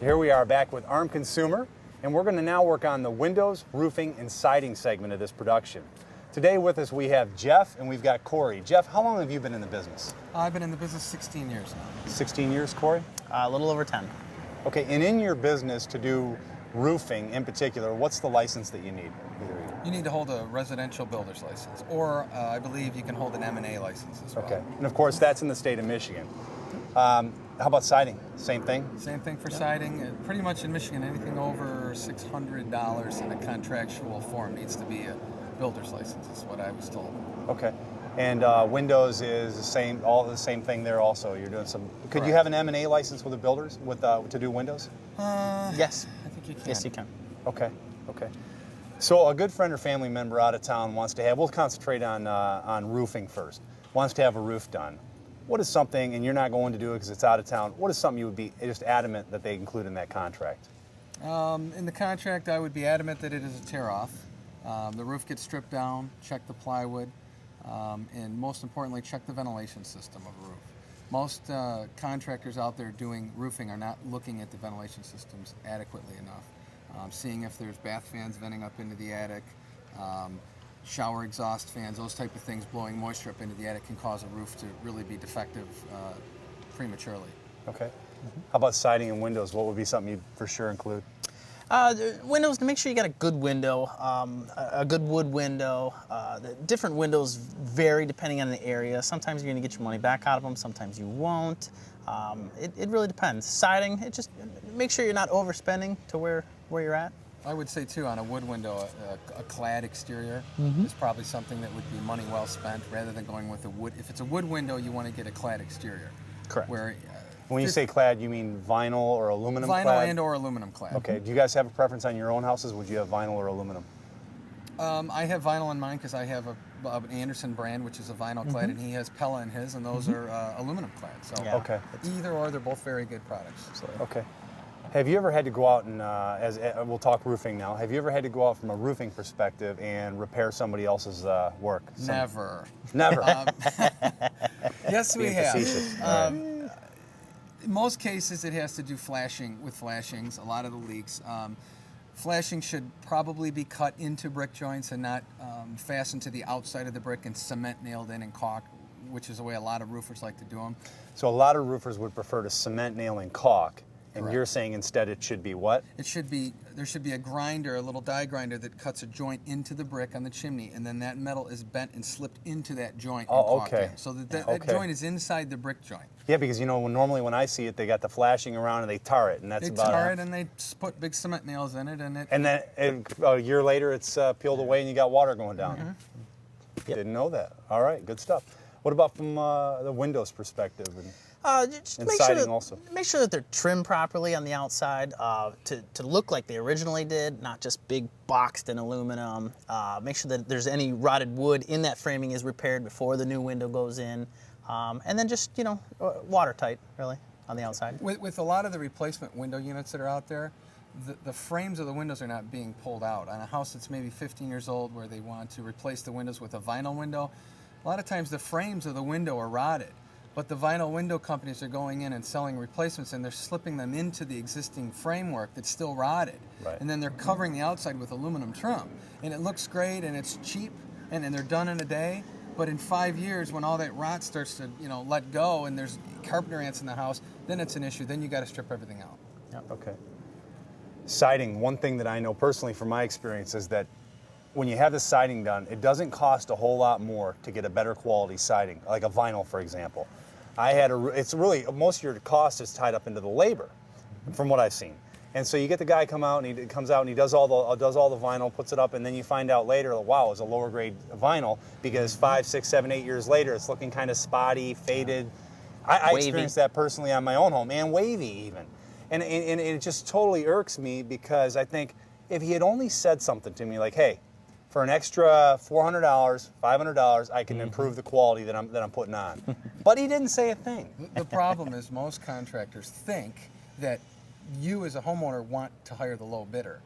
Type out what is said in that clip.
Here we are back with ARM Consumer, and we're going to now work on the windows, roofing, and siding segment of this production. Today with us we have Jeff and we've got Corey. Jeff, how long have you been in the business? I've been in the business 16 years now. 16 years, Corey? A little over 10. Okay, and in your business to do roofing in particular, what's the license that you need? You need to hold a residential builder's license, or I believe you can hold an M&A license as well. Okay, and of course that's in the state of Michigan. How about siding? Same thing? Same thing for siding. Pretty much in Michigan, anything over $600 in a contractual form needs to be a builder's license, is what I was told. Okay. And windows is the same, all the same thing there also. You're doing some, could Correct. you have an M&A license with the builders to do windows? Yes. I think you can. Yes, you can. Okay, okay. So a good friend or family member out of town wants to have, we'll concentrate on roofing first, wants to have a roof done. What is something, and you're not going to do it because it's out of town, what is something you would be just adamant that they include in that contract? In the contract, I would be adamant that it is a tear-off. The roof gets stripped down, check the plywood, and most importantly, check the ventilation system of a roof. Most contractors out there doing roofing are not looking at the ventilation systems adequately enough. Seeing if there's bath fans venting up into the attic, shower exhaust fans, those type of things blowing moisture up into the attic can cause a roof to really be defective prematurely. Okay. How about siding and windows? What would be something you'd for sure include? Windows, to make sure you got a good window, a good wood window. The different windows vary depending on the area. Sometimes you're going to get your money back out of them, sometimes you won't. It really depends. Siding, it just make sure you're not overspending to where you're at. I would say too, on a wood window, a clad exterior is probably something that would be money well spent rather than going with a wood. If it's a wood window, you want to get a clad exterior. Correct. Where, When you say clad, you mean vinyl or aluminum vinyl clad? and or aluminum clad. Okay. Do you guys have a preference on your own houses? Would you have vinyl or aluminum? I have vinyl in mine because I have an Anderson brand, which is a vinyl clad, and he has Pella in his, and those are aluminum clad. So Yeah. Okay. either or, they're both very good products. Okay. Have you ever had to go out and, we'll talk roofing now, have you ever had to go out from a roofing perspective and repair somebody else's work? Never. Never. Yes, we Being have. facetious. In most cases, it has to do with flashings, a lot of the leaks. Flashing should probably be cut into brick joints and not fastened to the outside of the brick and cement nailed in and caulk, which is the way a lot of roofers like to do them. So a lot of roofers would prefer to cement, nail, and caulk, and Correct. you're saying instead it should be what? There should be a grinder, a little die grinder that cuts a joint into the brick on the chimney, and then that metal is bent and slipped into that joint and Oh, caulked okay. in. So that Okay. joint is inside the brick joint. Yeah, because you know, normally when I see it, they got the flashing around and they tar it, and that's They about tar it and they put big cement nails in it, and And then a year later, it's peeled away and you got water going down. Yep. Didn't know that. All right, good stuff. What about from the Windows perspective? Just And make sure siding that, also. make sure that they're trimmed properly on the outside to look like they originally did, not just big boxed in aluminum. Make sure that there's any rotted wood in that framing is repaired before the new window goes in. And then just, watertight, really, on the outside. With a lot of the replacement window units that are out there, the frames of the windows are not being pulled out. On a house that's maybe 15 years old where they want to replace the windows with a vinyl window, a lot of times the frames of the window are rotted, but the vinyl window companies are going in and selling replacements and they're slipping them into the existing framework that's still rotted. Right. And then they're covering the outside with aluminum trim. And it looks great and it's cheap and they're done in a day. But in 5 years, when all that rot starts to, let go and there's carpenter ants in the house, then it's an issue. Then you got to strip everything out. Okay. Siding, one thing that I know personally from my experience is that when you have the siding done, it doesn't cost a whole lot more to get a better quality siding, like a vinyl, for example. It's really, most of your cost is tied up into the labor, from what I've seen. And so you get the guy come out and he comes out and he does all the vinyl, puts it up, and then you find out later, wow, it's a lower grade vinyl because 5, 6, 7, 8 years later, it's looking kind of spotty, faded. I experienced that personally on my own home, and wavy even. And it just totally irks me because I think if he had only said something to me like, hey, for an extra $400, $500, I can improve the quality that I'm putting on. But he didn't say a thing. The problem is most contractors think that you as a homeowner want to hire the low bidder.